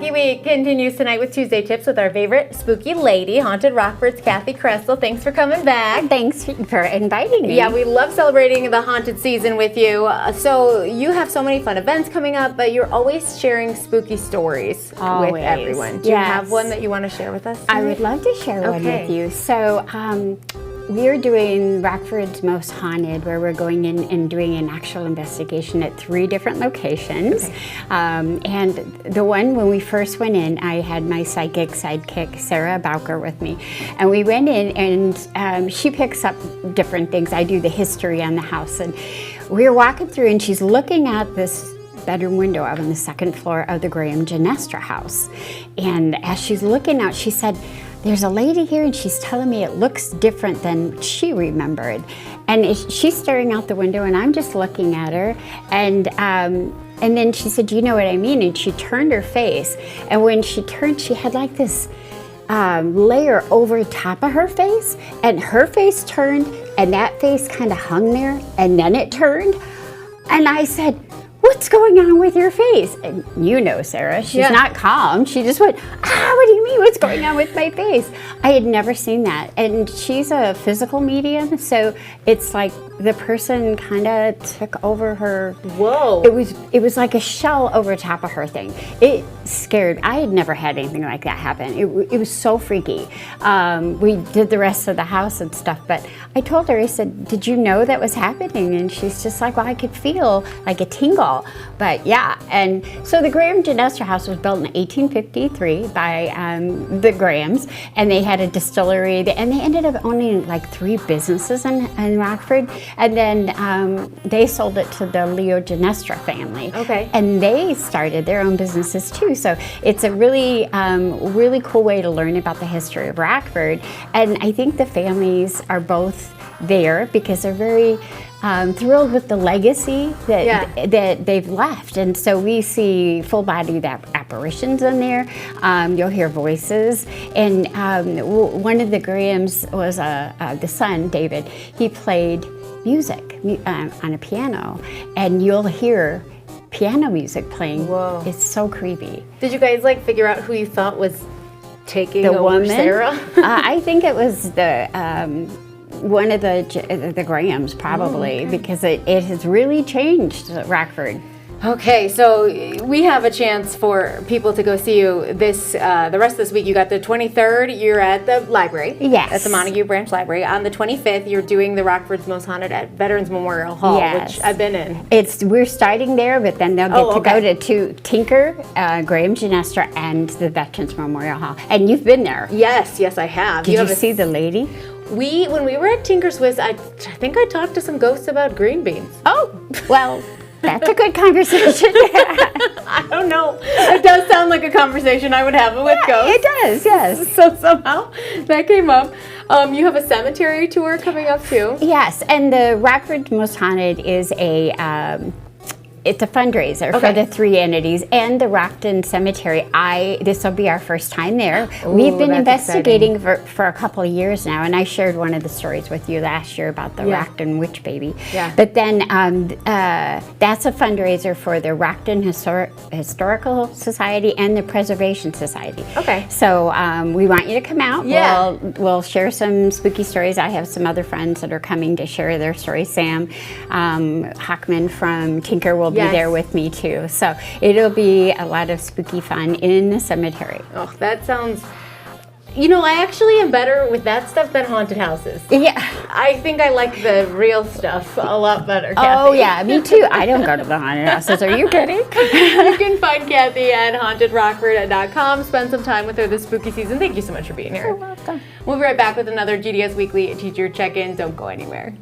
Spooky Week continues tonight with Tuesday Tips with our favorite spooky lady, Haunted Rockford's Kathi Kresol. Thanks for coming back. Thanks for inviting me. Yeah, we love celebrating the haunted season with you. So you have so many fun events coming up, but you're always sharing spooky stories with everyone. Do you have one that you want to share with us tonight? I would love to share one with you. So we're doing Rockford's Most Haunted, where we're going in and doing an actual investigation at 3 different locations. And the one, when we first went in, I had my psychic sidekick, Sarah Bowker, with me. And we went in, and she picks up different things. I do the history on the house. And we were walking through, and she's looking at this bedroom window out on the 2nd floor of the Graham Genestra house. And as she's looking out, she said, "There's a lady here, and she's telling me it looks different than she remembered." And she's staring out the window, and I'm just looking at her. And then she said, "You know what I mean?" And she turned her face. And when she turned, she had like this layer over top of her face. And her face turned, and that face kind of hung there. And then it turned. And I said, "What's going on with your face?" And you know Sarah, she's not calm. She just went, "What do you mean? What's going on with my face?" I had never seen that. And she's a physical medium, so it's like the person kind of took over her. Whoa. It was like a shell over top of her thing. It scared. I had never had anything like that happen. It was so freaky. We did the rest of the house and stuff, but I told her, I said, "Did you know that was happening?" And she's just like, "Well, I could feel like a tingle." But yeah, and so the Graham Genestra house was built in 1853 by the Grahams, and they had a distillery, and they ended up owning like 3 businesses in Rockford, and then they sold it to the Leo Genestra family. Okay. And they started their own businesses too, so it's a really, really cool way to learn about the history of Rockford, and I think the families are both there because they're very thrilled with the legacy that they've left. And so we see full-bodied apparitions in there. You'll hear voices. And one of the Grahams was the son, David. He played music on a piano, and you'll hear piano music playing. Whoa. It's so creepy. Did you guys figure out who you thought was taking The over woman? Sarah? I think it was one of the Grahams, probably, because it has really changed Rockford. Okay, so we have a chance for people to go see you the rest of this week. You got the 23rd, you're at the library. Yes. At the Montague Branch Library. On the 25th, you're doing the Rockford's Most Haunted at Veterans Memorial Hall, which I've been in. We're starting there, but then they'll get to go to Tinker, Graham Genestra, and the Veterans Memorial Hall. And you've been there. Yes, I have. Did you see the lady? When we were at Tinker Swiss, I think I talked to some ghosts about green beans. Oh, well, that's a good conversation. I don't know. It does sound like a conversation I would have with ghosts. It does, yes. So somehow that came up. You have a cemetery tour coming up too. Yes, and the Rockford Most Haunted is it's a fundraiser for the 3 entities and the Rockton Cemetery. This will be our first time there. Ooh, we've been investigating for a couple of years now, and I shared one of the stories with you last year about the Rockton witch baby. Yeah. But then that's a fundraiser for the Rockton Historical Society and the Preservation Society. Okay. So we want you to come out. Yeah. We'll share some spooky stories. I have some other friends that are coming to share their stories. Sam Hockman from Tinker will be there with me too. So it'll be a lot of spooky fun in the cemetery. Oh, that sounds... I actually am better with that stuff than haunted houses. Yeah. I think I like the real stuff a lot better, Kathi. Oh yeah, me too. I don't go to the haunted houses. Are you kidding? You can find Kathi at hauntedrockford.com. Spend some time with her this spooky season. Thank you so much for being here. You're welcome. We'll be right back with another GDS Weekly Teacher Check-In. Don't go anywhere.